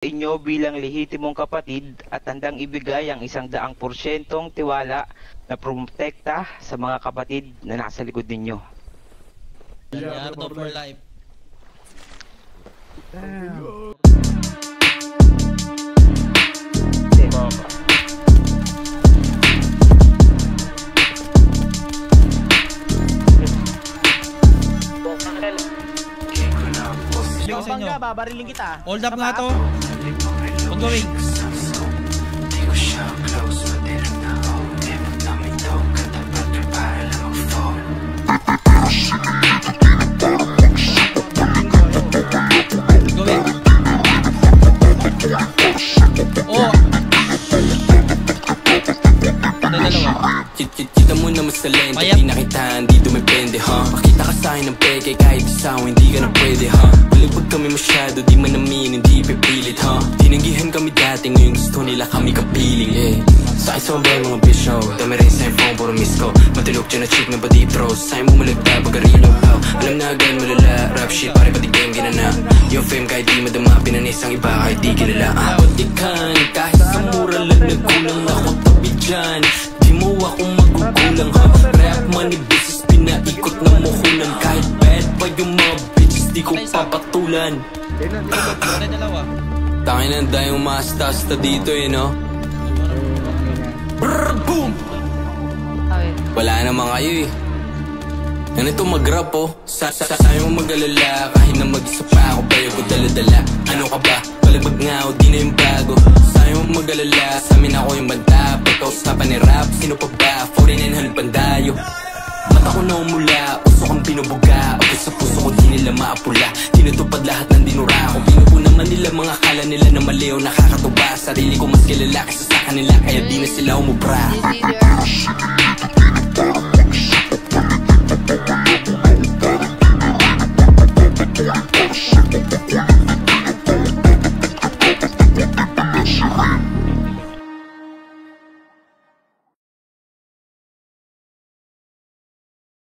inyo bilang lehitimong kapatid at handang ibigay ang 100% tiwala na protekta sa mga kapatid na nasa likod ninyo. Gallardo for life. Damn. Bangga, babariling kita. Hold up nga to. Ongoing. Oh. Kita mo naman sa lente, di nakitaan, di dumepende, ha? Makita ka sa'kin ng peke, kahit isaw, hindi ka na pwede, ha? Balibag kami masyado, di man namin, hindi pipilit, ha? Tinanggihan kami dati, ngayon gusto nila kami kapiling, eh. Sa'kin sobrang mga bisyo, dami rin sa phone, puro miss ko. Matinok dyan na chick na body throws, sa'yo mo malagda, pag-arilo, ha? Alam na agad malala, rap shit, pare pati game ginana. Yung fame kahit di madama, pinanis ang iba kahit di kilala, ha? Patikan, kahit sa mura lang nagkulang ako tabi dyan. Di mo ako magugulang, ha? Rap money business, pinaikot na muhunan. Kahit bad pa yung mga bitches, di ko papatulan. Tangin na dahil umasta-asta dito, eh, no? Brrr, boom! Wala naman kayo, eh. Ganito mag-rap, oh. Sa'yo mo mag-alala, kahit na mag-isa pa ako, payo ko dala-dala. Ano ka ba? Balibag nga o, di na yung bago. Sa'yo mo mag-alala, sa'min ako yung banda. Pagkausapan ni rap, sino pa ba? 4900 pandayo. Mata ko na umula, uso kang pinubuga. Okay sa puso ko, di nila maapula. Tinutupad lahat ng dinura ko. Pinupo naman nila, mga kala nila na mali o nakakatuba. Sarili ko mas kilala kaysa sa kanila, kaya di na sila umubra.